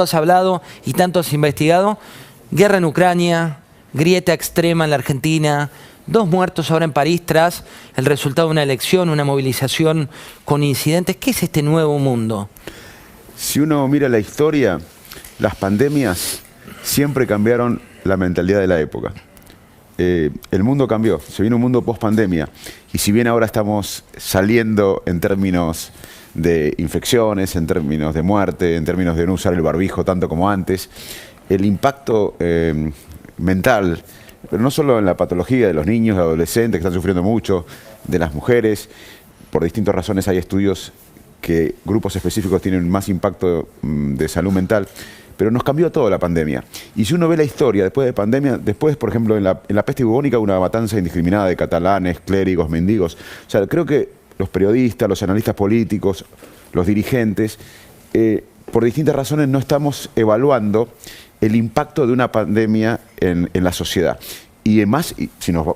has hablado y tanto has investigado. Guerra en Ucrania, grieta extrema en la Argentina, 2 muertos ahora en París tras el resultado de una elección, una movilización con incidentes. ¿Qué es este nuevo mundo? Si uno mira la historia, las pandemias siempre cambiaron la mentalidad de la época. El mundo cambió, se viene un mundo post-pandemia. Y si bien ahora estamos saliendo en términos de infecciones, en términos de muerte, en términos de no usar el barbijo tanto como antes, el impacto mental, pero no solo en la patología de los niños, de adolescentes que están sufriendo mucho, de las mujeres, por distintas razones hay estudios que grupos específicos tienen más impacto de salud mental, pero nos cambió todo la pandemia. Y si uno ve la historia después de pandemia, después, por ejemplo, en la peste bubónica, una matanza indiscriminada de catalanes, clérigos, mendigos. O sea, creo que los periodistas, los analistas políticos, los dirigentes, por distintas razones no estamos evaluando el impacto de una pandemia en la sociedad. Y además, si nos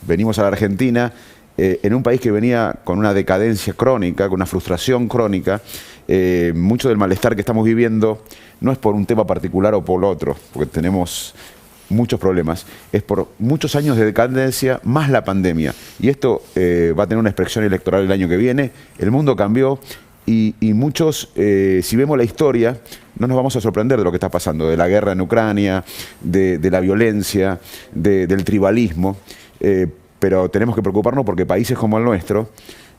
venimos a la Argentina, en un país que venía con una decadencia crónica, con una frustración crónica, mucho del malestar que estamos viviendo no es por un tema particular o por otro, porque tenemos muchos problemas, es por muchos años de decadencia más la pandemia. Y esto va a tener una expresión electoral el año que viene. El mundo cambió y muchos, si vemos la historia, no nos vamos a sorprender de lo que está pasando, de la guerra en Ucrania, de la violencia, del tribalismo. Pero tenemos que preocuparnos porque países como el nuestro,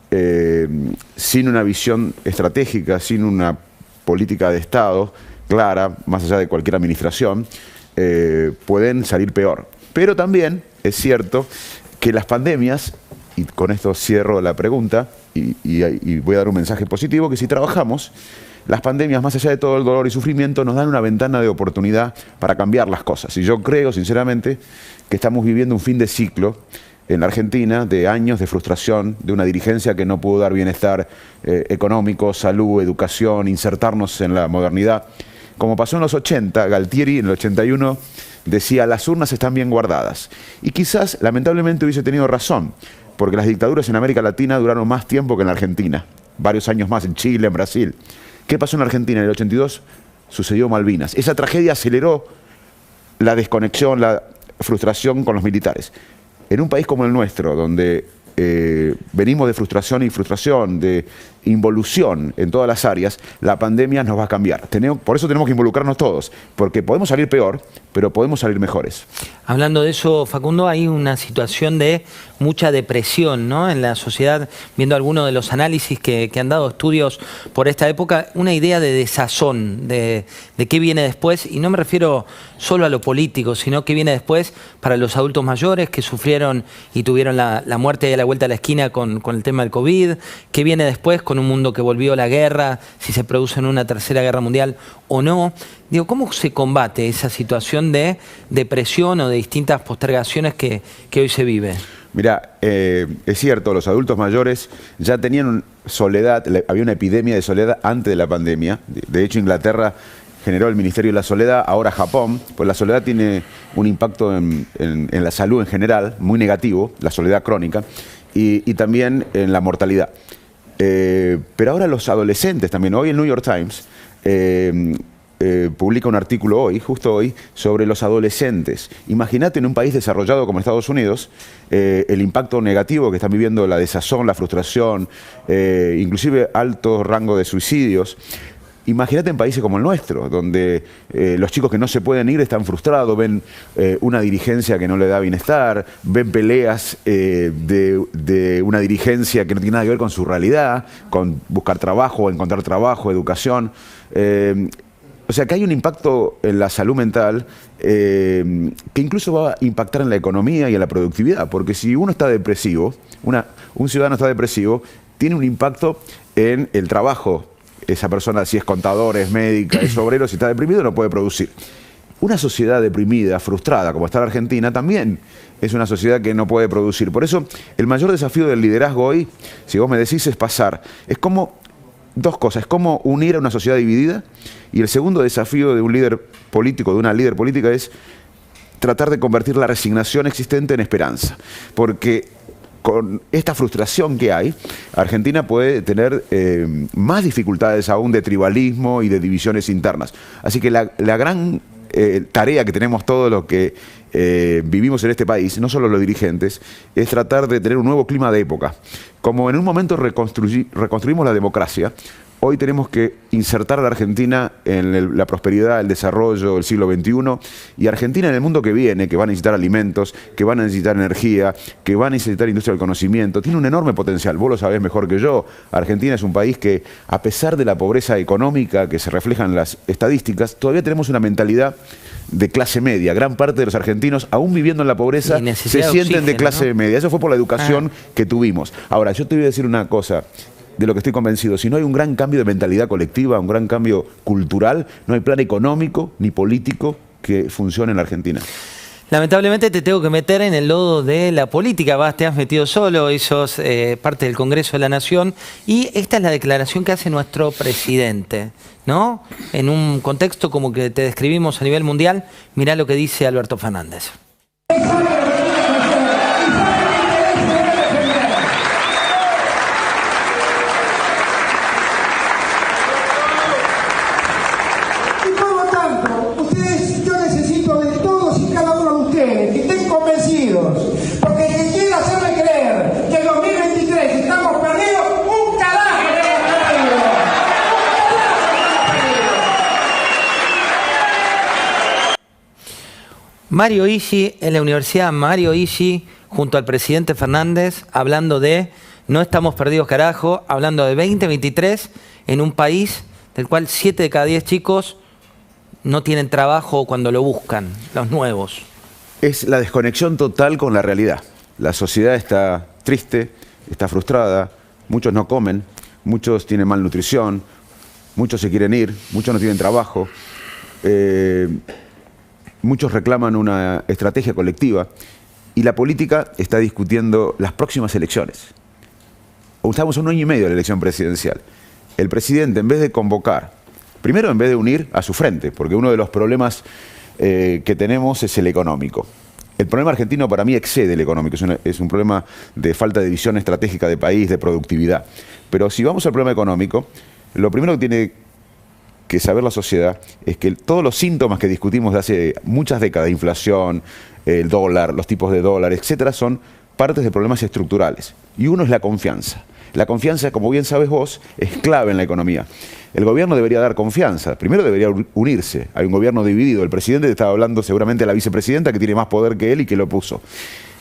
sin una visión estratégica, sin una política de Estado clara, más allá de cualquier administración, pueden salir peor. Pero también es cierto que las pandemias, y con esto cierro la pregunta, y voy a dar un mensaje positivo, que si trabajamos, las pandemias, más allá de todo el dolor y sufrimiento, nos dan una ventana de oportunidad para cambiar las cosas. Y yo creo, sinceramente, que estamos viviendo un fin de ciclo en la Argentina de años de frustración, de una dirigencia que no pudo dar bienestar económico, salud, educación, insertarnos en la modernidad. Como pasó en los 80, Galtieri en el 81 decía, las urnas están bien guardadas. Y quizás, lamentablemente, hubiese tenido razón, porque las dictaduras en América Latina duraron más tiempo que en la Argentina, varios años más, en Chile, en Brasil. ¿Qué pasó en la Argentina? En el 82 sucedió Malvinas. Esa tragedia aceleró la desconexión, la frustración con los militares. En un país como el nuestro, donde venimos de frustración y frustración, de involución en todas las áreas, la pandemia nos va a cambiar. Por eso tenemos que involucrarnos todos, porque podemos salir peor, pero podemos salir mejores. Hablando de eso, Facundo, hay una situación de mucha depresión, ¿no?, en la sociedad, viendo algunos de los análisis que han dado estudios por esta época, una idea de desazón, de qué viene después, y no me refiero solo a lo político, sino qué viene después para los adultos mayores que sufrieron y tuvieron la muerte ahí a la vuelta de la esquina con el tema del COVID, qué viene después con un mundo que volvió a la guerra, si se produce en una tercera guerra mundial o no. Digo, ¿cómo se combate esa situación de depresión o de distintas postergaciones que hoy se vive? Mirá, es cierto, los adultos mayores ya tenían soledad, había una epidemia de soledad antes de la pandemia. De hecho, Inglaterra generó el Ministerio de la Soledad, ahora Japón, pues la soledad tiene un impacto en la salud en general, muy negativo, la soledad crónica, y también en la mortalidad. Pero ahora los adolescentes también, hoy el New York Times publica un artículo hoy, justo hoy, sobre los adolescentes. Imagínate en un país desarrollado como Estados Unidos, el impacto negativo que están viviendo, la desazón, la frustración, inclusive alto rango de suicidios. Imagínate en países como el nuestro, donde los chicos que no se pueden ir están frustrados, ven una dirigencia que no le da bienestar, ven peleas de una dirigencia que no tiene nada que ver con su realidad, con buscar trabajo, encontrar trabajo, educación. O sea que hay un impacto en la salud mental que incluso va a impactar en la economía y en la productividad, porque si uno está depresivo, un ciudadano está depresivo, tiene un impacto en el trabajo. Esa persona, si es contador, es médica, es obrero, si está deprimido no puede producir. Una sociedad deprimida, frustrada, como está la Argentina, también es una sociedad que no puede producir. Por eso, el mayor desafío del liderazgo hoy, si vos me decís, es pasar. Es como dos cosas, es como unir a una sociedad dividida, y el segundo desafío de un líder político, de una líder política, es tratar de convertir la resignación existente en esperanza. Porque con esta frustración que hay, Argentina puede tener más dificultades aún de tribalismo y de divisiones internas. Así que la gran tarea que tenemos todos los que vivimos en este país, no solo los dirigentes, es tratar de tener un nuevo clima de época. Como en un momento reconstruimos la democracia, hoy tenemos que insertar a la Argentina en la prosperidad, el desarrollo del siglo XXI, y Argentina en el mundo que viene, que va a necesitar alimentos, que va a necesitar energía, que va a necesitar industria del conocimiento, tiene un enorme potencial. Vos lo sabés mejor que yo. Argentina es un país que, a pesar de la pobreza económica que se refleja en las estadísticas, todavía tenemos una mentalidad de clase media. Gran parte de los argentinos, aún viviendo en la pobreza, se sienten de clase media. Eso fue por la educación que tuvimos. Ahora, yo te voy a decir una cosa de lo que estoy convencido. Si no hay un gran cambio de mentalidad colectiva, un gran cambio cultural, no hay plan económico ni político que funcione en la Argentina. Lamentablemente te tengo que meter en el lodo de la política, te has metido solo y sos parte del Congreso de la Nación, y esta es la declaración que hace nuestro presidente, ¿no? En un contexto como que te describimos a nivel mundial, mirá lo que dice Alberto Fernández. Porque el que quiera hacerme creer que en 2023 estamos perdidos, un carajo que estamos perdidos. Mario Issi, en la Universidad Mario Issi, junto al presidente Fernández, hablando de no estamos perdidos carajo, hablando de 2023 en un país del cual 7 de cada 10 chicos no tienen trabajo cuando lo buscan, los nuevos. Es la desconexión total con la realidad. La sociedad está triste, está frustrada, muchos no comen, muchos tienen malnutrición, muchos se quieren ir, muchos no tienen trabajo, muchos reclaman una estrategia colectiva, y la política está discutiendo las próximas elecciones. Estamos un año y medio de la elección presidencial. El presidente, en vez de convocar, primero en vez de unir a su frente, porque uno de los problemas que tenemos es el económico. El problema argentino para mí excede el económico, es un problema de falta de visión estratégica de país, de productividad. Pero si vamos al problema económico, lo primero que tiene que saber la sociedad es que todos los síntomas que discutimos de hace muchas décadas, inflación, el dólar, los tipos de dólar, etcétera, son partes de problemas estructurales. Y uno es la confianza. La confianza, como bien sabes vos, es clave en la economía. El gobierno debería dar confianza. Primero debería unirse. Hay un gobierno dividido. El presidente estaba hablando seguramente de la vicepresidenta, que tiene más poder que él y que lo puso.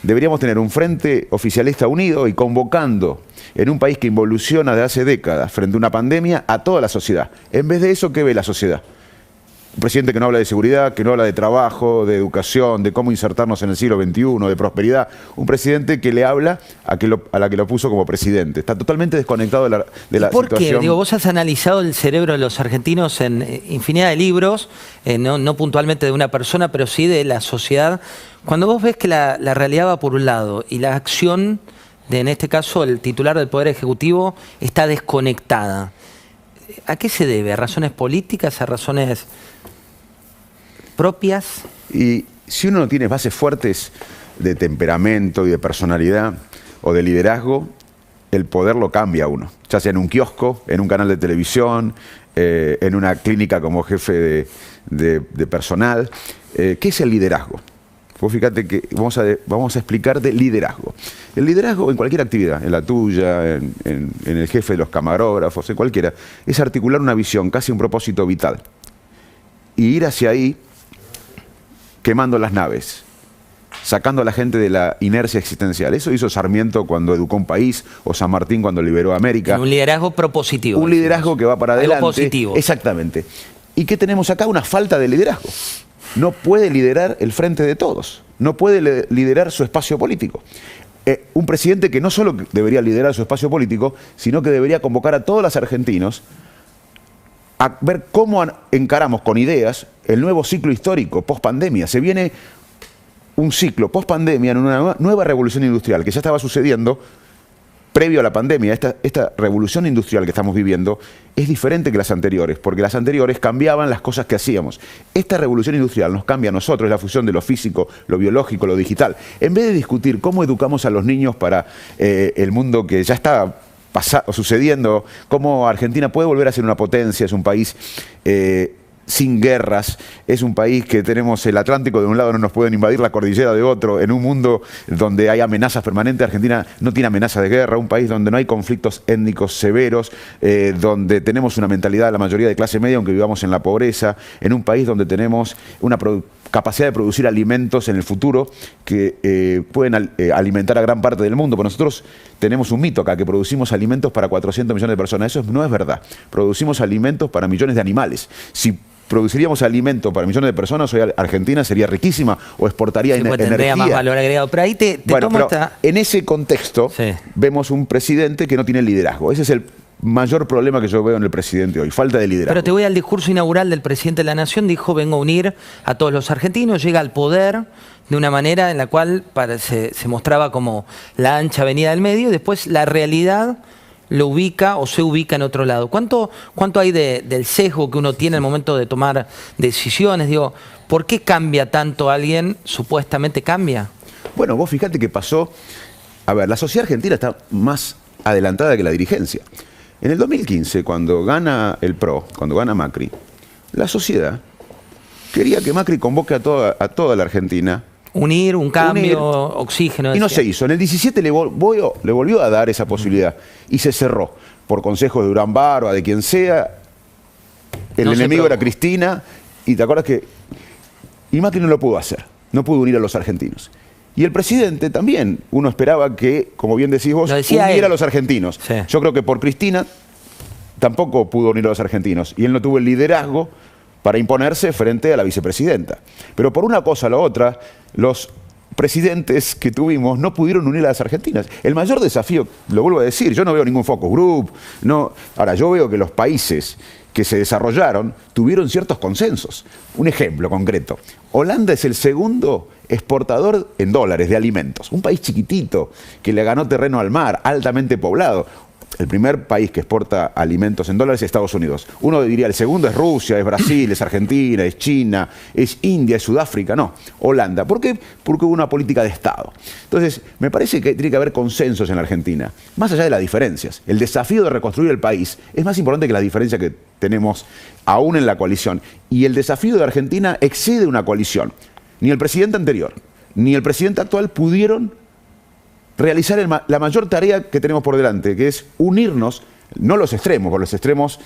Deberíamos tener un frente oficialista unido y convocando en un país que involuciona de hace décadas frente a una pandemia a toda la sociedad. En vez de eso, ¿qué ve la sociedad? Un presidente que no habla de seguridad, que no habla de trabajo, de educación, de cómo insertarnos en el siglo XXI, de prosperidad. Un presidente que le habla a la que lo puso como presidente. Está totalmente desconectado de la situación. ¿Por qué? Digo, vos has analizado el cerebro de los argentinos en infinidad de libros, no puntualmente de una persona, pero sí de la sociedad. Cuando vos ves que la realidad va por un lado y la acción de, en este caso, el titular del Poder Ejecutivo está desconectada, ¿a qué se debe? ¿A razones políticas? ¿A razones propias? Y si uno no tiene bases fuertes de temperamento y de personalidad o de liderazgo, el poder lo cambia a uno. Ya sea en un kiosco, en un canal de televisión, en una clínica como jefe de personal. ¿Qué es el liderazgo? Vos fíjate que vamos a explicar de liderazgo. El liderazgo en cualquier actividad, en la tuya, en el jefe de los camarógrafos, en cualquiera, es articular una visión, casi un propósito vital. Y ir hacia ahí quemando las naves, sacando a la gente de la inercia existencial. Eso hizo Sarmiento cuando educó un país, o San Martín cuando liberó a América. Un liderazgo propositivo. Un liderazgo que va para adelante. Algo positivo. Exactamente. ¿Y qué tenemos acá? Una falta de liderazgo. No puede liderar el frente de todos. No puede liderar su espacio político. Un presidente que no solo debería liderar su espacio político, sino que debería convocar a todos los argentinos a ver cómo encaramos con ideas el nuevo ciclo histórico, post-pandemia. Se viene un ciclo post-pandemia en una nueva revolución industrial que ya estaba sucediendo previo a la pandemia, esta revolución industrial que estamos viviendo es diferente que las anteriores, porque las anteriores cambiaban las cosas que hacíamos. Esta revolución industrial nos cambia a nosotros, es la fusión de lo físico, lo biológico, lo digital. En vez de discutir cómo educamos a los niños para el mundo que ya está sucediendo, cómo Argentina puede volver a ser una potencia, es un país sin guerras, es un país que tenemos el Atlántico de un lado, no nos pueden invadir la cordillera de otro, en un mundo donde hay amenazas permanentes. Argentina no tiene amenaza de guerra, un país donde no hay conflictos étnicos severos, donde tenemos una mentalidad de la mayoría de clase media, aunque vivamos en la pobreza, en un país donde tenemos una capacidad de producir alimentos en el futuro que pueden alimentar a gran parte del mundo. Pero nosotros tenemos un mito acá, que producimos alimentos para 400 millones de personas. Eso no es verdad. Producimos alimentos para millones de animales. Si produciríamos alimentos para millones de personas, hoy Argentina sería riquísima o exportaría energía. Tendría más valor agregado. Pero ahí te bueno, tomo pero en ese contexto vemos un presidente que no tiene liderazgo. Ese es el mayor problema que yo veo en el presidente hoy, falta de liderazgo. Pero te voy al discurso inaugural del presidente de la Nación, dijo: vengo a unir a todos los argentinos, llega al poder de una manera en la cual se mostraba como la ancha avenida del medio, y después la realidad lo ubica o se ubica en otro lado. ¿Cuánto hay del sesgo que uno tiene al momento de tomar decisiones? Digo, ¿por qué cambia tanto alguien? Supuestamente cambia. Bueno, vos fíjate que pasó. A ver, la sociedad argentina está más adelantada que la dirigencia. En el 2015, cuando gana el PRO, cuando gana Macri, la sociedad quería que Macri convoque a toda la Argentina. Unir, un cambio, oxígeno. Y no se hizo. En el 17 le volvió a dar esa posibilidad y se cerró. Por consejos de Durán Barba, de quien sea. El enemigo era Cristina. Y te acuerdas que... Y Macri no lo pudo hacer. No pudo unir a los argentinos. Y el presidente también. Uno esperaba que, como bien decís vos, uniera a los argentinos. Sí. Yo creo que por Cristina tampoco pudo unir a los argentinos. Y él no tuvo el liderazgo para imponerse frente a la vicepresidenta. Pero por una cosa o la otra, los presidentes que tuvimos no pudieron unir a las argentinas. El mayor desafío, lo vuelvo a decir, yo no veo ningún focus group. No. Ahora, yo veo que los países que se desarrollaron tuvieron ciertos consensos. Un ejemplo concreto. Holanda es el segundo exportador en dólares de alimentos. Un país chiquitito que le ganó terreno al mar, altamente poblado. El primer país que exporta alimentos en dólares es Estados Unidos. Uno diría, el segundo es Rusia, es Brasil, es Argentina, es China, es India, es Sudáfrica. No, Holanda. ¿Por qué? Porque hubo una política de Estado. Entonces, me parece que tiene que haber consensos en la Argentina, más allá de las diferencias. El desafío de reconstruir el país es más importante que la diferencia que tenemos aún en la coalición. Y el desafío de Argentina excede una coalición. Ni el presidente anterior, ni el presidente actual pudieron realizar la mayor tarea que tenemos por delante, que es unirnos, no los extremos, porque los extremos,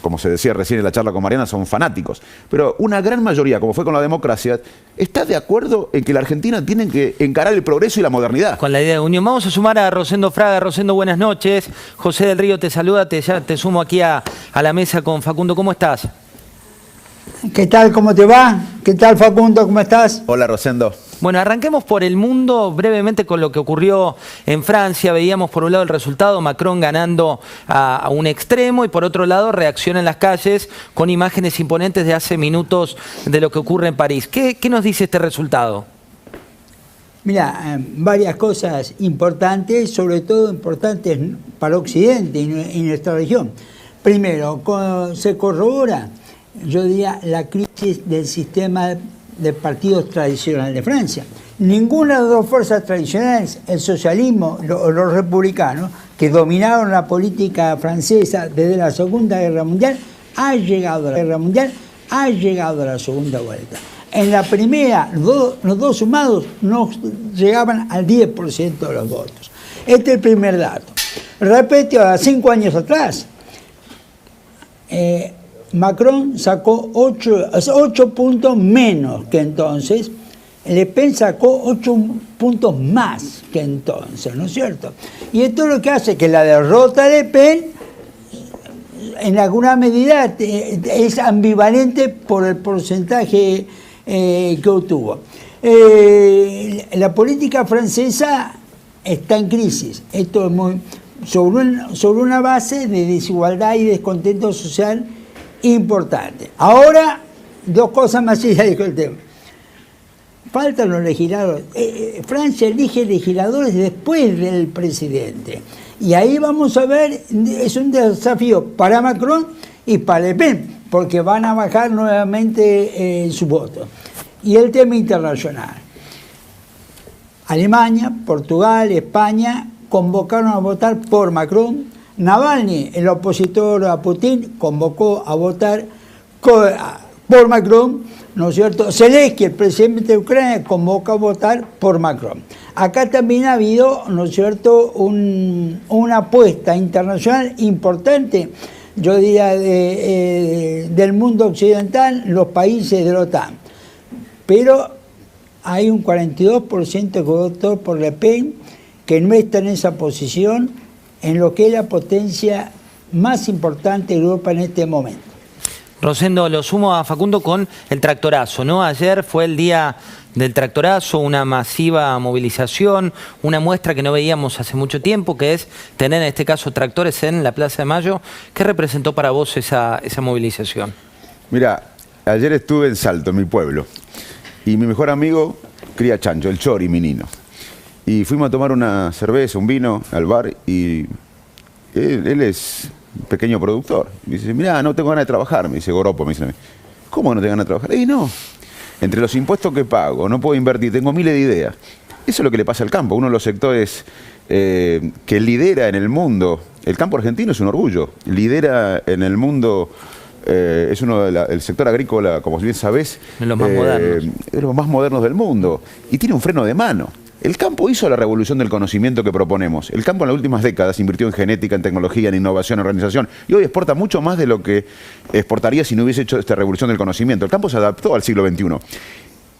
como se decía recién en la charla con Mariana, son fanáticos, pero una gran mayoría, como fue con la democracia, está de acuerdo en que la Argentina tiene que encarar el progreso y la modernidad. Con la idea de unión. Vamos a sumar a Rosendo Fraga. Rosendo, buenas noches. José del Río te saluda, ya te sumo aquí a la mesa con Facundo. ¿Cómo estás? ¿Qué tal? ¿Cómo te va? ¿Qué tal, Facundo? ¿Cómo estás? Hola, Rosendo. Bueno, arranquemos por el mundo brevemente con lo que ocurrió en Francia. Veíamos por un lado el resultado, Macron ganando a un extremo, y por otro lado reacción en las calles con imágenes imponentes de hace minutos de lo que ocurre en París. ¿Qué nos dice este resultado? Mira, varias cosas importantes, sobre todo importantes para Occidente y nuestra región. Primero, se corrobora, yo diría, la crisis del sistema de partidos tradicionales de Francia. Ninguna de las dos fuerzas tradicionales, el socialismo o los republicanos, que dominaron la política francesa desde la Segunda Guerra Mundial, ha llegado a la Guerra Mundial, ha llegado a la segunda vuelta. En la primera, los dos sumados no llegaban al 10% de los votos. Este es el primer dato. Repito, a 5 años atrás, Macron sacó 8 puntos menos que entonces, Le Pen sacó 8 puntos más que entonces, ¿no es cierto? Y esto lo que hace que la derrota de Le Pen, en alguna medida, es ambivalente por el porcentaje que obtuvo. La política francesa está en crisis. Esto es muy sobre una base de desigualdad y descontento social importante. Ahora, dos cosas más, ya dijo el tema. faltan los legisladores. Francia elige legisladores después del presidente. Y ahí vamos a ver, es un desafío para Macron y para Le Pen, porque van a bajar nuevamente su voto. Y el tema internacional. Alemania, Portugal, España convocaron a votar por Macron. Navalny, el opositor a Putin, convocó a votar por Macron, ¿no es cierto? Zelensky, el presidente de Ucrania, convoca a votar por Macron. Acá también ha habido, ¿no es cierto?, una apuesta internacional importante, yo diría, del mundo occidental, los países de la OTAN. Pero hay un 42% que votó por Le Pen, que no está en esa posición, en lo que es la potencia más importante de Europa en este momento. Rosendo, lo sumo a Facundo con el tractorazo, ¿no? Ayer fue el día del tractorazo, una masiva movilización, una muestra que no veíamos hace mucho tiempo, que es tener en este caso tractores en la Plaza de Mayo. ¿Qué representó para vos esa movilización? Mira, ayer estuve en Salto, en mi pueblo, y mi mejor amigo cría chancho, el Chori, mi nino. Y fuimos a tomar una cerveza, un vino al bar, y él es un pequeño productor. Me dice, mirá, no tengo ganas de trabajar, me dice Goropo, me dice a mí. ¿Cómo no tengo ganas de trabajar? Y no, entre los impuestos que pago, no puedo invertir, tengo miles de ideas. Eso es lo que le pasa al campo, uno de los sectores que lidera en el mundo. El campo argentino es un orgullo, lidera en el mundo. Es uno del sector agrícola, como bien sabés, de los más modernos. De los más modernos del mundo. Y tiene un freno de mano. El campo hizo la revolución del conocimiento que proponemos. El campo en las últimas décadas invirtió en genética, en tecnología, en innovación, en organización. Y hoy exporta mucho más de lo que exportaría si no hubiese hecho esta revolución del conocimiento. El campo se adaptó al siglo XXI.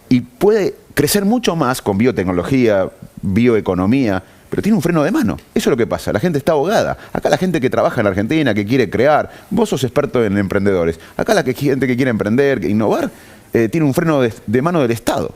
Y puede crecer mucho más con biotecnología, bioeconomía, pero tiene un freno de mano. Eso es lo que pasa. La gente está ahogada. Acá la gente que trabaja en la Argentina, que quiere crear, vos sos experto en emprendedores. Acá la gente que quiere emprender, innovar, tiene un freno de mano del Estado.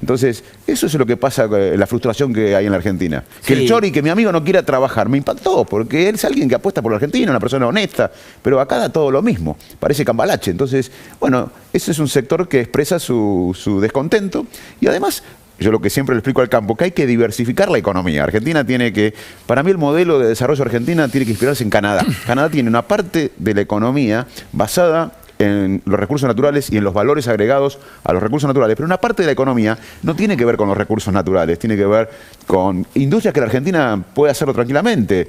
Entonces, eso es lo que pasa, la frustración que hay en la Argentina. Que el Chori, que mi amigo no quiera trabajar, me impactó, porque él es alguien que apuesta por la Argentina, una persona honesta, pero acá da todo lo mismo, parece cambalache. Entonces, bueno, ese es un sector que expresa su descontento, y además, yo lo que siempre le explico al campo, que hay que diversificar la economía. Argentina tiene que, para mí el modelo de desarrollo argentina tiene que inspirarse en Canadá. Canadá tiene una parte de la economía basada en los recursos naturales y en los valores agregados a los recursos naturales, pero una parte de la economía no tiene que ver con los recursos naturales, tiene que ver con industrias que la Argentina puede hacerlo tranquilamente,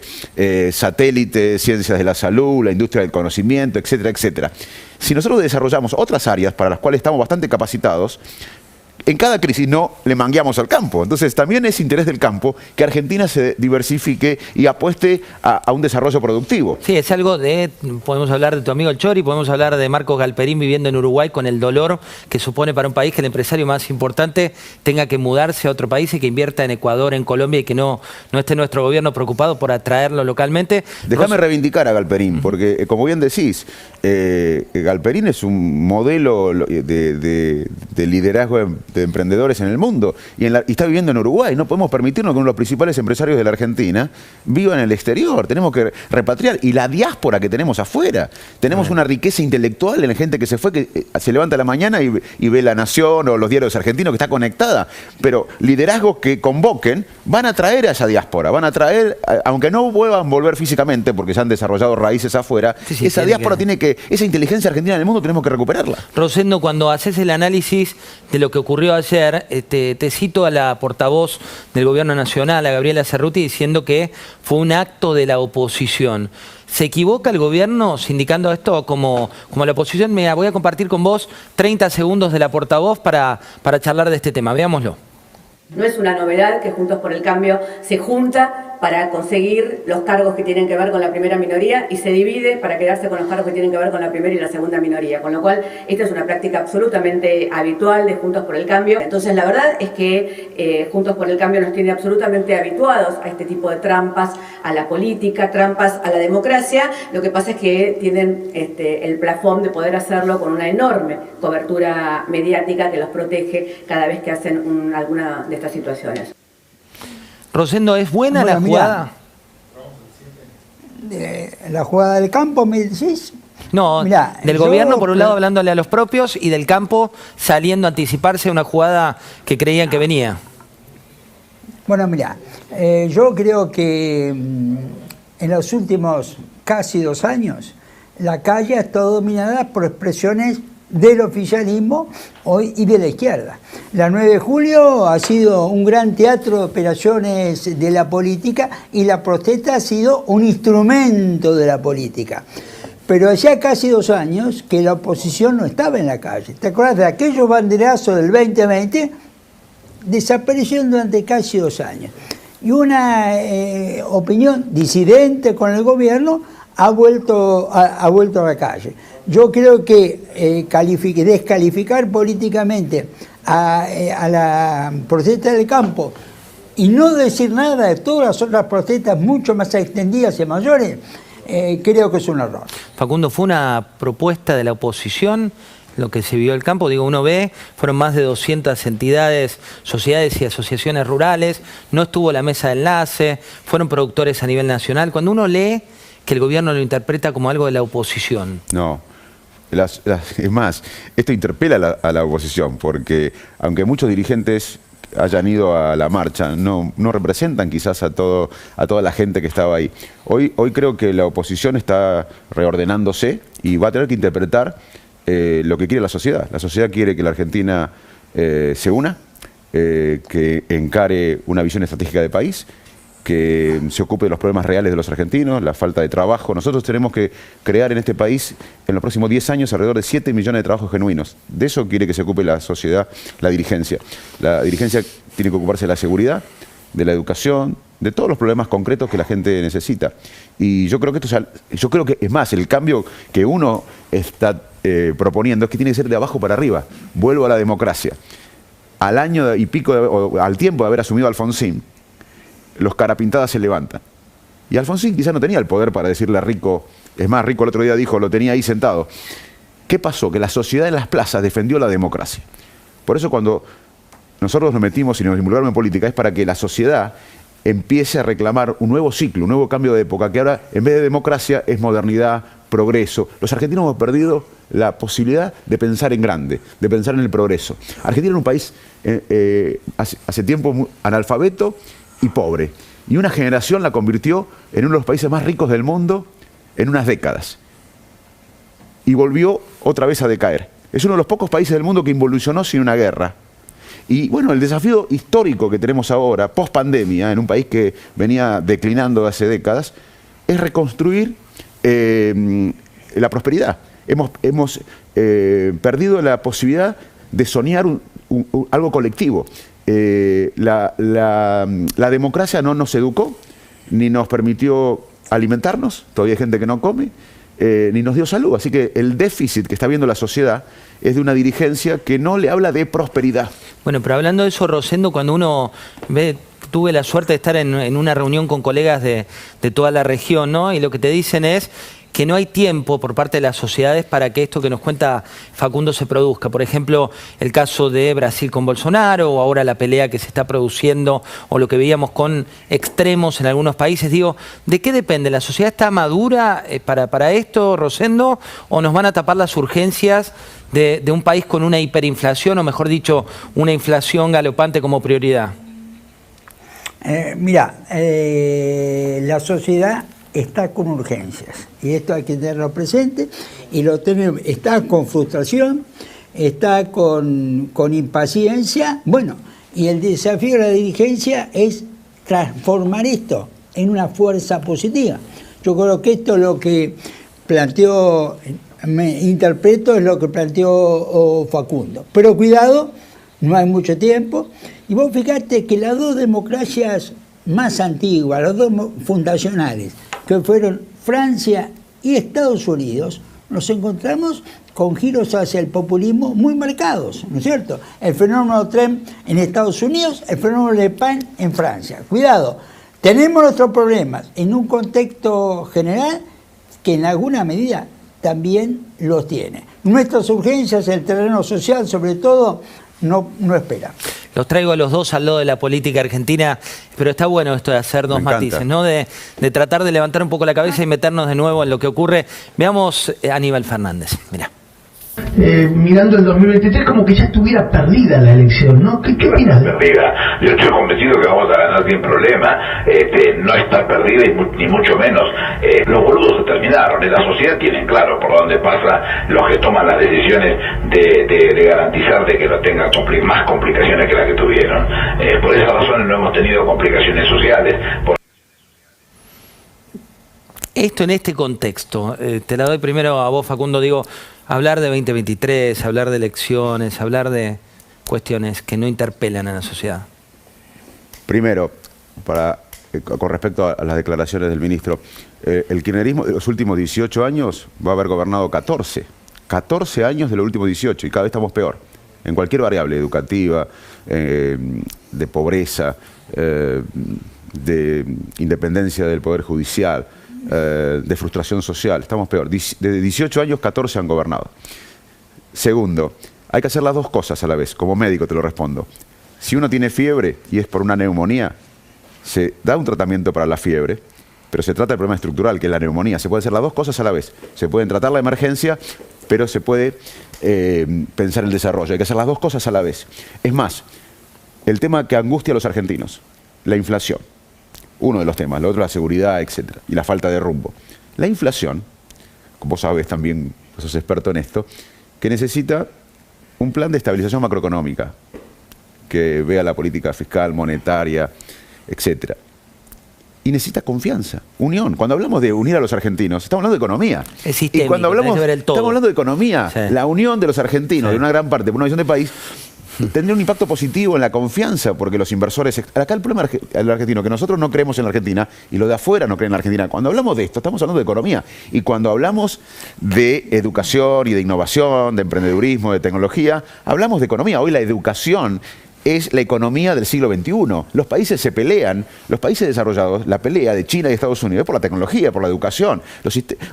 satélites, ciencias de la salud, la industria del conocimiento, etcétera, etcétera. Si nosotros desarrollamos otras áreas para las cuales estamos bastante capacitados, en cada crisis no le mangueamos al campo. Entonces también es interés del campo que Argentina se diversifique y apueste a un desarrollo productivo. Sí, es algo de, podemos hablar de tu amigo el Chori, podemos hablar de Marcos Galperín viviendo en Uruguay con el dolor que supone para un país que el empresario más importante tenga que mudarse a otro país y que invierta en Ecuador, en Colombia y que no esté nuestro gobierno preocupado por atraerlo localmente. Déjame reivindicar a Galperín, porque como bien decís, Galperín es un modelo de liderazgo de emprendedores en el mundo y está viviendo en Uruguay. No podemos permitirnos que uno de los principales empresarios de la Argentina viva en el exterior. Tenemos que repatriar. Y la diáspora que tenemos afuera. Tenemos una riqueza intelectual en la gente que se fue, que se levanta a la mañana y ve La Nación o los diarios argentinos, que está conectada. Pero liderazgos que convoquen van a traer a esa diáspora. Van a traer, aunque no puedan volver físicamente porque se han desarrollado raíces afuera, sí, esa diáspora tiene que, esa inteligencia argentina en el mundo tenemos que recuperarla. Rosendo, cuando haces el análisis de lo que ocurrió ayer, te cito a la portavoz del Gobierno Nacional, a Gabriela Cerruti, diciendo que fue un acto de la oposición. ¿Se equivoca el gobierno sindicando esto como la oposición? Mira, voy a compartir con vos 30 segundos de la portavoz para charlar de este tema. Veámoslo. No es una novedad que Juntos por el Cambio se junta para conseguir los cargos que tienen que ver con la primera minoría y se divide para quedarse con los cargos que tienen que ver con la primera y la segunda minoría. Con lo cual, esta es una práctica absolutamente habitual de Juntos por el Cambio. Entonces, la verdad es que Juntos por el Cambio nos tiene absolutamente habituados a este tipo de trampas a la política, trampas a la democracia. Lo que pasa es que tienen el plafón de poder hacerlo con una enorme cobertura mediática que los protege cada vez que hacen alguna de estas situaciones. Rosendo, ¿es buena la jugada? La jugada del campo, ¿me decís? No, Mirá, del yo gobierno por un lado creo- hablándole a los propios y del campo saliendo a anticiparse a una jugada que creían que venía. Bueno, mira, yo creo que en los últimos casi 2 años la calle ha estado dominada por expresiones del oficialismo hoy y de la izquierda. La 9 de julio ha sido un gran teatro de operaciones de la política y la protesta ha sido un instrumento de la política. Pero hacía casi 2 años que la oposición no estaba en la calle. ¿Te acuerdas de aquellos banderazos del 2020? Desaparecieron durante casi 2 años. Y una opinión disidente con el gobierno ha vuelto a la calle. Yo creo que descalificar políticamente a la protesta del campo y no decir nada de todas las otras protestas mucho más extendidas y mayores, creo que es un error. Facundo, ¿fue una propuesta de la oposición lo que se vio el campo? Digo, uno ve, fueron más de 200 entidades, sociedades y asociaciones rurales, no estuvo la mesa de enlace, fueron productores a nivel nacional. Cuando uno lee que el gobierno lo interpreta como algo de la oposición. No. Es más, esto interpela a la oposición, porque aunque muchos dirigentes hayan ido a la marcha, no representan quizás a toda la gente que estaba ahí. Hoy creo que la oposición está reordenándose y va a tener que interpretar lo que quiere la sociedad. La sociedad quiere que la Argentina se una, que encare una visión estratégica de país, que se ocupe de los problemas reales de los argentinos, la falta de trabajo. Nosotros tenemos que crear en este país, en los próximos 10 años, alrededor de 7 millones de trabajos genuinos. De eso quiere que se ocupe la sociedad, la dirigencia. La dirigencia tiene que ocuparse de la seguridad, de la educación, de todos los problemas concretos que la gente necesita. Y yo creo que es más, el cambio que uno está proponiendo es que tiene que ser de abajo para arriba. Vuelvo a la democracia. Al año y pico, o al tiempo de haber asumido Alfonsín, los carapintadas se levantan. Y Alfonsín quizás no tenía el poder para decirle a Rico, es más, Rico el otro día dijo, lo tenía ahí sentado. ¿Qué pasó? Que la sociedad en las plazas defendió la democracia. Por eso cuando nosotros nos metimos y nos involucramos en política es para que la sociedad empiece a reclamar un nuevo ciclo, un nuevo cambio de época, que ahora en vez de democracia es modernidad, progreso. Los argentinos hemos perdido la posibilidad de pensar en grande, de pensar en el progreso. Argentina era un país hace tiempo analfabeto y pobre. Y una generación la convirtió en uno de los países más ricos del mundo en unas décadas. Y volvió otra vez a decaer. Es uno de los pocos países del mundo que involucionó sin una guerra. Y bueno, el desafío histórico que tenemos ahora, post pandemia, en un país que venía declinando hace décadas, es reconstruir la prosperidad. Hemos perdido la posibilidad de soñar algo colectivo. La democracia no nos educó, ni nos permitió alimentarnos, todavía hay gente que no come, ni nos dio salud. Así que el déficit que está viendo la sociedad es de una dirigencia que no le habla de prosperidad. Bueno, pero hablando de eso, Rosendo, cuando uno ve, tuve la suerte de estar en una reunión con colegas de toda la región, ¿no? Y lo que te dicen es que no hay tiempo por parte de las sociedades para que esto que nos cuenta Facundo se produzca. Por ejemplo, el caso de Brasil con Bolsonaro, o ahora la pelea que se está produciendo, o lo que veíamos con extremos en algunos países. Digo, ¿de qué depende? ¿La sociedad está madura para esto, Rosendo, o nos van a tapar las urgencias de un país con una hiperinflación, o mejor dicho, una inflación galopante como prioridad? La sociedad está con urgencias y esto hay que tenerlo presente y está con frustración, está con impaciencia. Bueno, y el desafío de la dirigencia es transformar esto en una fuerza positiva. Yo creo que esto es lo que planteó, interpreto, es lo que planteó Facundo. Pero cuidado, no hay mucho tiempo. Y vos fijate que las dos democracias más antiguas, las dos fundacionales, que fueron Francia y Estados Unidos, nos encontramos con giros hacia el populismo muy marcados, ¿no es cierto? El fenómeno Trump en Estados Unidos, el fenómeno Le Pen en Francia. Cuidado, tenemos nuestros problemas en un contexto general que en alguna medida también los tiene. Nuestras urgencias, el terreno social sobre todo, no espera. Los traigo a los dos al lado de la política argentina, pero está bueno esto de hacer dos matices, ¿no? De tratar de levantar un poco la cabeza y meternos de nuevo en lo que ocurre. Veamos a Aníbal Fernández, mirá. Mirando el 2023 como que ya estuviera perdida la elección, ¿no? ¿Qué opinas? Perdida. Yo estoy convencido que vamos a ganar sin problema. No está perdida ni mucho menos. Los boludos se terminaron. En la sociedad tienen claro por dónde pasa los que toman las decisiones de garantizar de que no tengan más complicaciones que las que tuvieron. Por esa razón no hemos tenido complicaciones sociales. Esto en este contexto, te la doy primero a vos, Facundo, digo, hablar de 2023, hablar de elecciones, hablar de cuestiones que no interpelan a la sociedad. Primero, con respecto a las declaraciones del ministro, el kirchnerismo de los últimos 18 años va a haber gobernado 14 años de los últimos 18 y cada vez estamos peor. En cualquier variable educativa, de pobreza, de independencia del Poder Judicial, de frustración social, estamos peor. Desde 18 años, 14 han gobernado. Segundo, hay que hacer las dos cosas a la vez. Como médico te lo respondo. Si uno tiene fiebre y es por una neumonía, se da un tratamiento para la fiebre, pero se trata del problema estructural, que es la neumonía. Se pueden hacer las dos cosas a la vez. Se pueden tratar la emergencia, pero se puede pensar el desarrollo. Hay que hacer las dos cosas a la vez. Es más, el tema que angustia a los argentinos, la inflación. Uno de los temas, lo otro la seguridad, etcétera, y la falta de rumbo. La inflación, como vos sabés también, vos sos experto en esto, que necesita un plan de estabilización macroeconómica que vea la política fiscal, monetaria, etcétera. Y necesita confianza, unión. Cuando hablamos de unir a los argentinos, estamos hablando de economía. Es sistémico, y cuando hablamos, estamos hablando de economía, sí. La unión de los argentinos, de una gran parte, por una visión de país, tendría un impacto positivo en la confianza, porque los inversores... Acá el problema del argentino, que nosotros no creemos en la Argentina y los de afuera no creen en la Argentina. Cuando hablamos de esto, estamos hablando de economía. Y cuando hablamos de educación y de innovación, de emprendedurismo, de tecnología, hablamos de economía. Hoy la educación es la economía del siglo XXI. Los países se pelean, los países desarrollados, la pelea de China y Estados Unidos es por la tecnología, por la educación.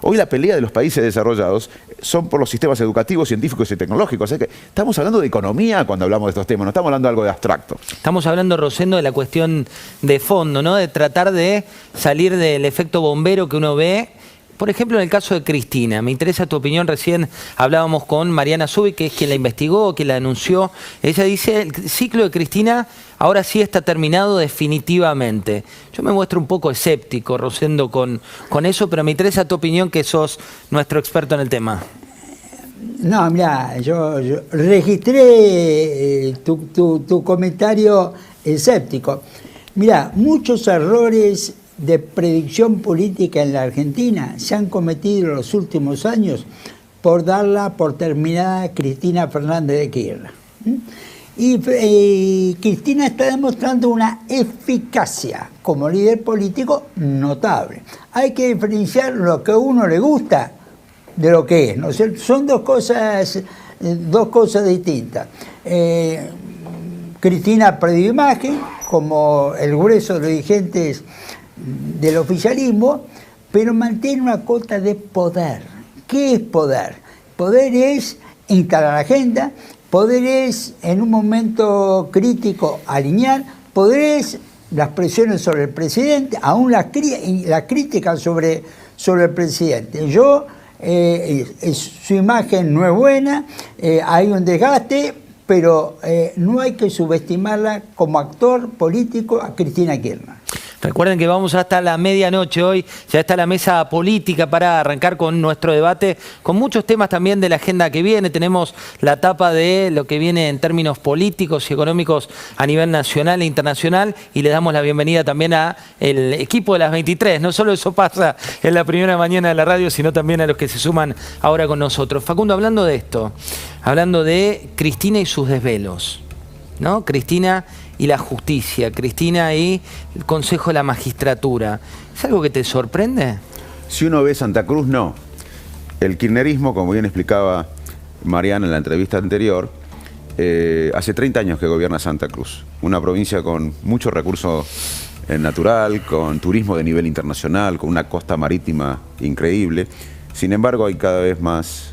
Hoy la pelea de los países desarrollados son por los sistemas educativos, científicos y tecnológicos. O sea que estamos hablando de economía cuando hablamos de estos temas, no estamos hablando de algo de abstracto. Estamos hablando, Rosendo, de la cuestión de fondo, ¿no? De tratar de salir del efecto bombero que uno ve. Por ejemplo, en el caso de Cristina, me interesa tu opinión. Recién hablábamos con Mariana Zubi, que es quien la investigó, quien la denunció. Ella dice, el ciclo de Cristina ahora sí está terminado definitivamente. Yo me muestro un poco escéptico, Rosendo, con eso, pero me interesa tu opinión, que sos nuestro experto en el tema. No, mira, yo registré tu comentario escéptico. Mira, muchos errores de predicción política en la Argentina se han cometido en los últimos años por darla por terminada Cristina Fernández de Kirchner. Y Cristina está demostrando una eficacia como líder político notable. Hay que diferenciar lo que a uno le gusta de lo que es, ¿no? Son dos cosas distintas. Cristina perdió imagen, como el grueso de los dirigentes del oficialismo, pero mantiene una cota de poder. ¿Qué es poder? Poder es instalar la agenda, poder es en un momento crítico alinear, poder es las presiones sobre el presidente, aún las críticas sobre el presidente. Su imagen no es buena, hay un desgaste, pero no hay que subestimarla como actor político a Cristina Kirchner. Recuerden que vamos hasta la medianoche hoy, ya está la mesa política para arrancar con nuestro debate, con muchos temas también de la agenda que viene. Tenemos la tapa de lo que viene en términos políticos y económicos a nivel nacional e internacional, y le damos la bienvenida también al equipo de las 23. No solo eso pasa en la primera mañana de la radio, sino también a los que se suman ahora con nosotros. Facundo, hablando de esto, hablando de Cristina y sus desvelos, ¿no? Cristina y la justicia, Cristina y el Consejo de la Magistratura. ¿Es algo que te sorprende? Si uno ve Santa Cruz, no. El kirchnerismo, como bien explicaba Mariana en la entrevista anterior, hace 30 años que gobierna Santa Cruz. Una provincia con mucho recurso natural, con turismo de nivel internacional, con una costa marítima increíble. Sin embargo, hay cada vez más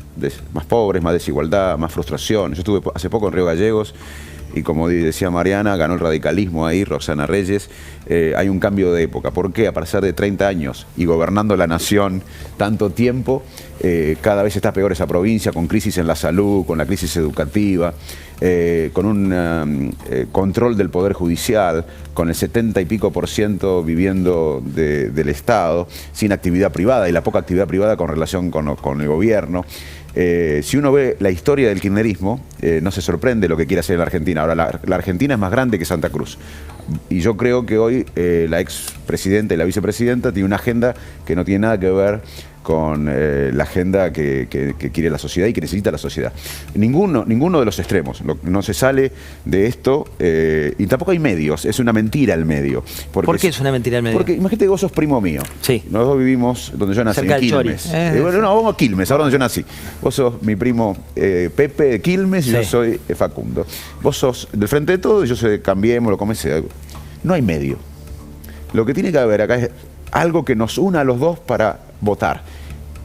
pobres, más desigualdad, más frustración. Yo estuve hace poco en Río Gallegos y como decía Mariana, ganó el radicalismo ahí, Roxana Reyes. Hay un cambio de época. ¿Por qué? A pesar de 30 años y gobernando la nación tanto tiempo, cada vez está peor esa provincia, con crisis en la salud, con la crisis educativa, con un control del Poder Judicial, con el 70 y pico % viviendo del Estado, sin actividad privada y la poca actividad privada con relación con el gobierno. Si uno ve la historia del kirchnerismo, no se sorprende lo que quiere hacer en la Argentina. Ahora, la Argentina es más grande que Santa Cruz. Y yo creo que hoy la expresidenta y la vicepresidenta tienen una agenda que no tiene nada que ver con la agenda que quiere la sociedad y que necesita la sociedad. Ninguno de los extremos. No se sale de esto y tampoco hay medios. Es una mentira el medio. ¿Por qué es una mentira el medio? Porque imagínate que vos sos primo mío. Sí. Nosotros vivimos donde yo nací, cerca en Quilmes. Bueno, no, vamos a Quilmes, ahora donde yo nací. Vos sos mi primo Pepe de Quilmes y yo soy Facundo. Vos sos del Frente de Todos y yo soy de Cambiemos, lo comencé. No hay medio. Lo que tiene que haber acá es algo que nos una a los dos para votar.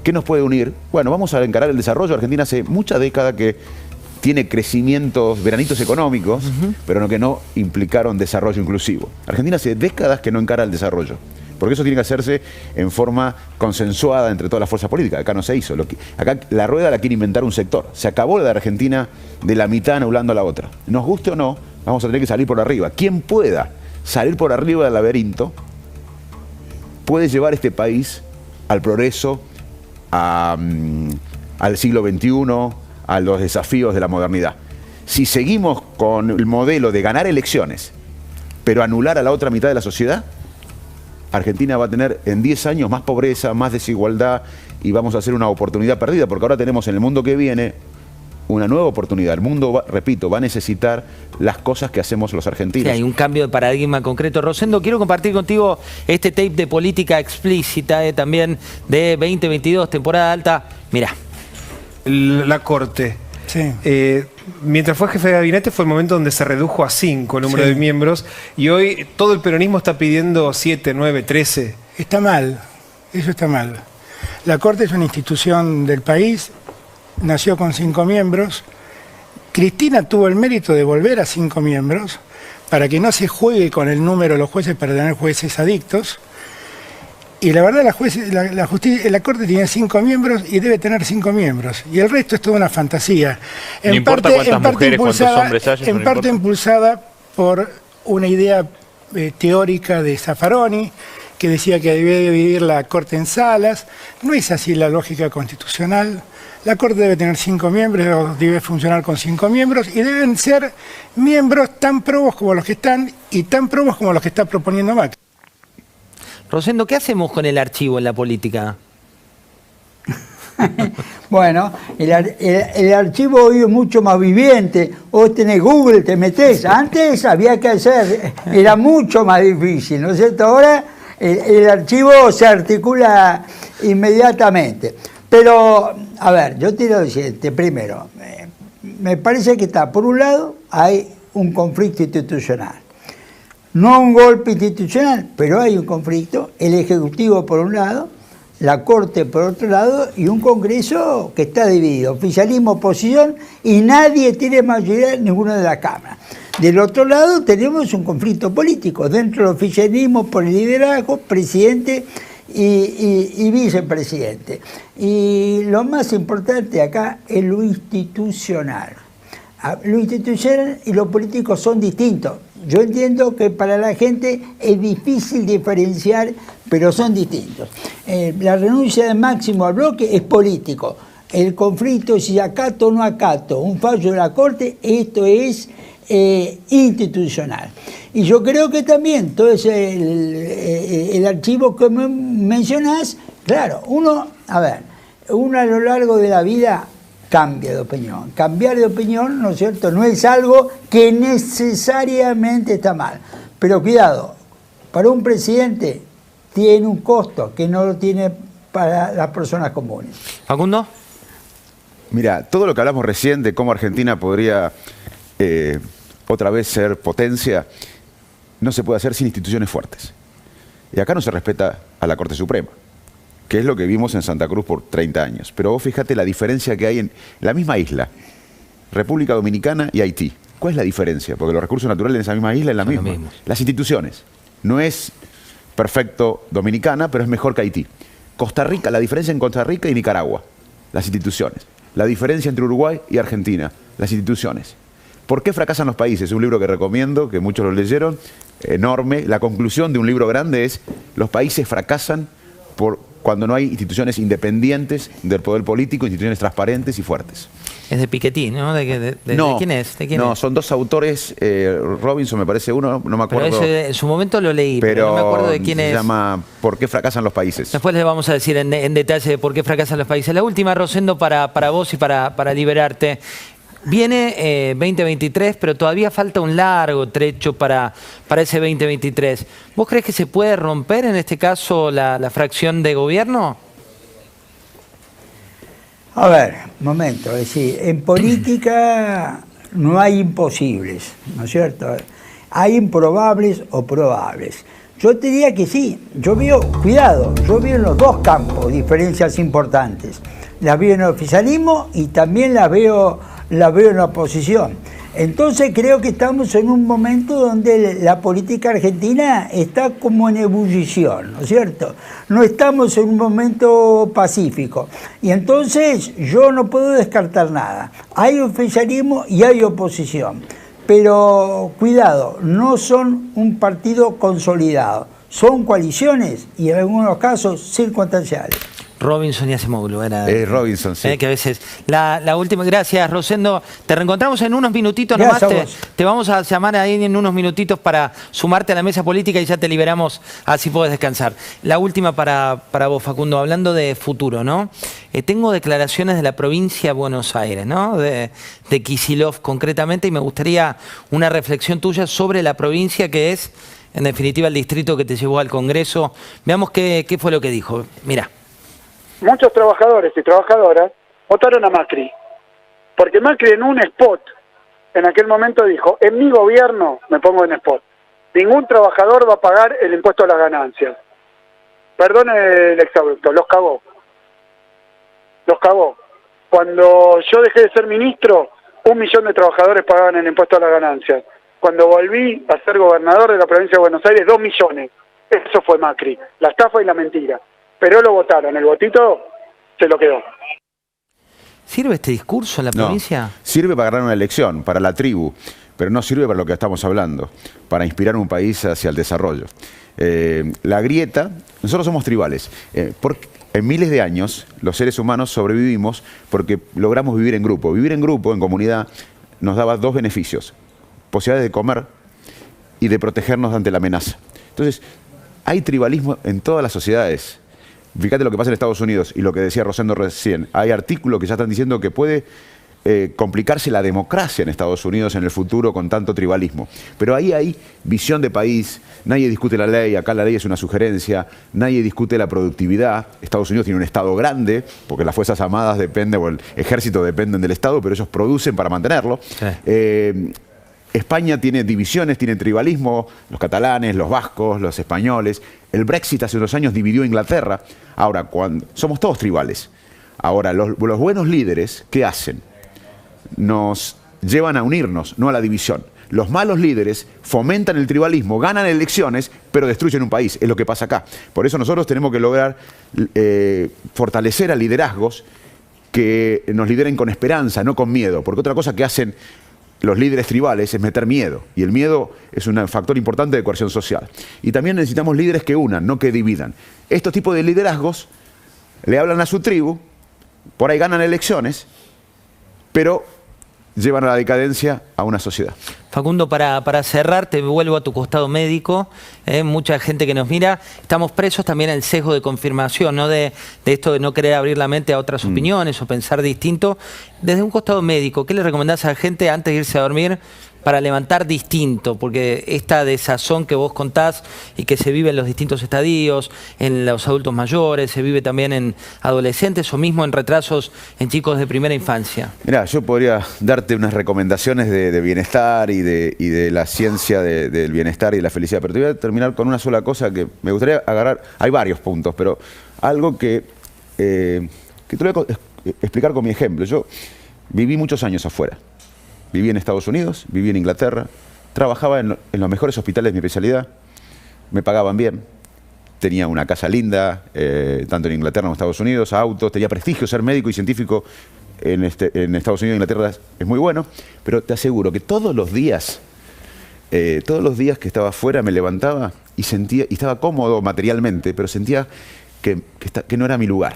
¿Qué nos puede unir? Bueno, vamos a encarar el desarrollo. Argentina hace muchas décadas que tiene crecimientos, veranitos económicos, pero que no implicaron desarrollo inclusivo. Argentina hace décadas que no encara el desarrollo, porque eso tiene que hacerse en forma consensuada entre todas las fuerzas políticas. Acá no se hizo. Acá la rueda la quiere inventar un sector. Se acabó la de Argentina de la mitad anulando a la otra. Nos guste o no, vamos a tener que salir por arriba. Quien pueda salir por arriba del laberinto puede llevar este país al progreso, al siglo XXI, a los desafíos de la modernidad. Si seguimos con el modelo de ganar elecciones, pero anular a la otra mitad de la sociedad, Argentina va a tener en 10 años más pobreza, más desigualdad y vamos a hacer una oportunidad perdida, porque ahora tenemos en el mundo que viene una nueva oportunidad. El mundo, repito, va a necesitar las cosas que hacemos los argentinos. Sí, hay un cambio de paradigma concreto. Rosendo, quiero compartir contigo este tape de política explícita también de 2022, temporada alta. Mirá. La Corte. Sí. Mientras fue jefe de gabinete fue el momento donde se redujo a 5 el número de miembros y hoy todo el peronismo está pidiendo 7, 9, 13. Está mal, eso está mal. La Corte es una institución del país, nació con 5 miembros. Cristina tuvo el mérito de volver a 5 miembros para que no se juegue con el número de los jueces para tener jueces adictos. Y la verdad, la Corte tiene 5 miembros y debe tener 5 miembros. Y el resto es toda una fantasía. No importa cuántas mujeres, cuántos hombres haya. En parte impulsada por una idea teórica de Zaffaroni, que decía que debía dividir la Corte en salas. No es así la lógica constitucional. La Corte debe tener 5 miembros, debe funcionar con 5 miembros y deben ser miembros tan probos como los que están y tan probos como los que está proponiendo Macri. Rosendo, ¿qué hacemos con el archivo en la política? Bueno, el archivo hoy es mucho más viviente. Vos tenés Google, te metés. Antes había que hacer, era mucho más difícil, ¿no es cierto? Ahora el archivo se articula inmediatamente. Pero, a ver, yo quiero decirte, primero, me parece que está, por un lado, hay un conflicto institucional. No un golpe institucional, pero hay un conflicto, el Ejecutivo por un lado, la Corte por otro lado, y un Congreso que está dividido, oficialismo, oposición, y nadie tiene mayoría en ninguna de las cámaras. Del otro lado tenemos un conflicto político, dentro del oficialismo por el liderazgo, presidente y vicepresidente. Y lo más importante acá es lo institucional. Lo institucional y lo político son distintos. Yo entiendo que para la gente es difícil diferenciar, pero son distintos. La renuncia de Máximo al bloque es político. El conflicto, si acato o no acato un fallo de la Corte, esto es institucional. Y yo creo que también todo el archivo que mencionás, claro, uno a lo largo de la vida cambia de opinión. Cambiar de opinión, ¿no es cierto?, no es algo que necesariamente está mal. Pero cuidado, para un presidente tiene un costo que no lo tiene para las personas comunes. ¿Facundo? Mira, todo lo que hablamos recién de cómo Argentina podría otra vez ser potencia, no se puede hacer sin instituciones fuertes. Y acá no se respeta a la Corte Suprema, que es lo que vimos en Santa Cruz por 30 años. Pero vos fíjate la diferencia que hay en la misma isla, República Dominicana y Haití. ¿Cuál es la diferencia? Porque los recursos naturales en esa misma isla es la misma. Las instituciones. No es perfecto Dominicana, pero es mejor que Haití. Costa Rica, la diferencia en Costa Rica y Nicaragua, las instituciones. La diferencia entre Uruguay y Argentina, las instituciones. ¿Por qué fracasan los países? Es un libro que recomiendo, que muchos lo leyeron, enorme. La conclusión de un libro grande es: los países fracasan cuando no hay instituciones independientes del poder político, instituciones transparentes y fuertes. Es de Piketty, ¿no? ¿De quién es? No, son dos autores, Robinson me parece uno, no me acuerdo. Pero en su momento lo leí, pero no me acuerdo de quién es. Se llama ¿Por qué fracasan los países? Después les vamos a decir en detalle de por qué fracasan los países. La última, Rosendo, para vos y para liberarte. Viene 2023, pero todavía falta un largo trecho para ese 2023. ¿Vos crees que se puede romper en este caso la fracción de gobierno? A ver, momento, es decir, en política no hay imposibles, ¿no es cierto? Hay improbables o probables. Yo te diría que sí, yo veo en los dos campos diferencias importantes. Las veo en el oficialismo y también las veo en la oposición. Entonces creo que estamos en un momento donde la política argentina está como en ebullición, ¿no es cierto? No estamos en un momento pacífico. Y entonces yo no puedo descartar nada. Hay oficialismo y hay oposición. Pero cuidado, no son un partido consolidado. Son coaliciones y en algunos casos circunstanciales. Robinson y Acemoglu era. Robinson, sí. Que a veces. La última. Gracias, Rosendo. Te reencontramos en unos minutitos nomás. Te vamos a llamar ahí en unos minutitos para sumarte a la mesa política y ya te liberamos, así puedes descansar. La última para vos, Facundo, hablando de futuro, ¿no? Tengo declaraciones de la provincia de Buenos Aires, ¿no? De Kicillof concretamente, y me gustaría una reflexión tuya sobre la provincia, que es, en definitiva, el distrito que te llevó al Congreso. Veamos qué fue lo que dijo. Mirá. Muchos trabajadores y trabajadoras votaron a Macri, porque Macri en un spot, en aquel momento dijo: en mi gobierno, me pongo en spot, ningún trabajador va a pagar el impuesto a las ganancias. Perdón el exabrupto, los cagó. Cuando yo dejé de ser ministro, 1 millón de trabajadores pagaban el impuesto a las ganancias. Cuando volví a ser gobernador de la provincia de Buenos Aires, 2 millones. Eso fue Macri, la estafa y la mentira. Pero lo votaron, el votito se lo quedó. ¿Sirve este discurso en la provincia? No, sirve para ganar una elección, para la tribu, pero no sirve para lo que estamos hablando, para inspirar un país hacia el desarrollo. La grieta, nosotros somos tribales. En miles de años los seres humanos sobrevivimos porque logramos vivir en grupo. Vivir en grupo, en comunidad, nos daba 2 beneficios: posibilidades de comer y de protegernos ante la amenaza. Entonces, hay tribalismo en todas las sociedades. Fíjate lo que pasa en Estados Unidos y lo que decía Rosendo recién. Hay artículos que ya están diciendo que puede complicarse la democracia en Estados Unidos en el futuro con tanto tribalismo. Pero ahí hay visión de país, nadie discute la ley, acá la ley es una sugerencia, nadie discute la productividad. Estados Unidos tiene un Estado grande, porque las Fuerzas Armadas dependen, o el ejército dependen del Estado, pero ellos producen para mantenerlo. Sí. España tiene divisiones, tiene tribalismo, los catalanes, los vascos, los españoles. El Brexit hace unos años dividió Inglaterra. Ahora, somos todos tribales. Ahora, los buenos líderes, ¿qué hacen? Nos llevan a unirnos, no a la división. Los malos líderes fomentan el tribalismo, ganan elecciones, pero destruyen un país. Es lo que pasa acá. Por eso nosotros tenemos que lograr fortalecer a liderazgos que nos lideren con esperanza, no con miedo. Porque otra cosa que hacen los líderes tribales es meter miedo, y el miedo es un factor importante de coerción social. Y también necesitamos líderes que unan, no que dividan. Estos tipos de liderazgos le hablan a su tribu, por ahí ganan elecciones, pero llevan a la decadencia a una sociedad. Facundo, para cerrar, te vuelvo a tu costado médico. Mucha gente que nos mira, estamos presos también al sesgo de confirmación, ¿no? De esto de no querer abrir la mente a otras opiniones o pensar distinto. Desde un costado médico, ¿qué le recomendás a la gente antes de irse a dormir para levantar distinto? Porque esta desazón que vos contás y que se vive en los distintos estadios, en los adultos mayores, se vive también en adolescentes o mismo en retrasos en chicos de primera infancia. Mirá, yo podría darte unas recomendaciones de bienestar y de la ciencia del bienestar y de la felicidad, pero te voy a terminar con una sola cosa que me gustaría agarrar. Hay varios puntos, pero algo que te voy a explicar con mi ejemplo. Yo viví muchos años afuera. Viví en Estados Unidos, viví en Inglaterra, trabajaba en los mejores hospitales de mi especialidad, me pagaban bien, tenía una casa linda, tanto en Inglaterra como en Estados Unidos, autos, tenía prestigio, ser médico y científico en Estados Unidos e Inglaterra es muy bueno, pero te aseguro que todos los días que estaba afuera me levantaba y sentía, y estaba cómodo materialmente, pero sentía que no era mi lugar.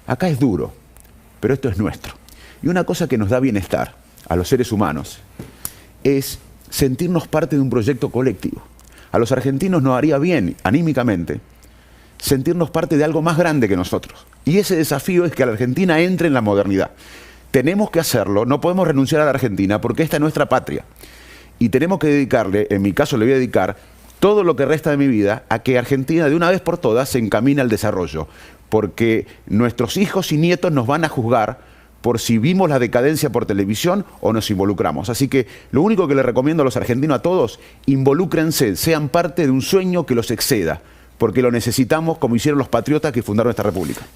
Acá es duro, pero esto es nuestro. Y una cosa que nos da bienestar a los seres humanos es sentirnos parte de un proyecto colectivo. A los argentinos nos haría bien, anímicamente, sentirnos parte de algo más grande que nosotros. Y ese desafío es que la Argentina entre en la modernidad. Tenemos que hacerlo, no podemos renunciar a la Argentina porque esta es nuestra patria. Y tenemos que dedicarle, en mi caso le voy a dedicar, todo lo que resta de mi vida a que Argentina de una vez por todas se encamine al desarrollo. Porque nuestros hijos y nietos nos van a juzgar por si vimos la decadencia por televisión o nos involucramos. Así que lo único que les recomiendo a los argentinos, a todos, involúcrense, sean parte de un sueño que los exceda, porque lo necesitamos como hicieron los patriotas que fundaron esta república.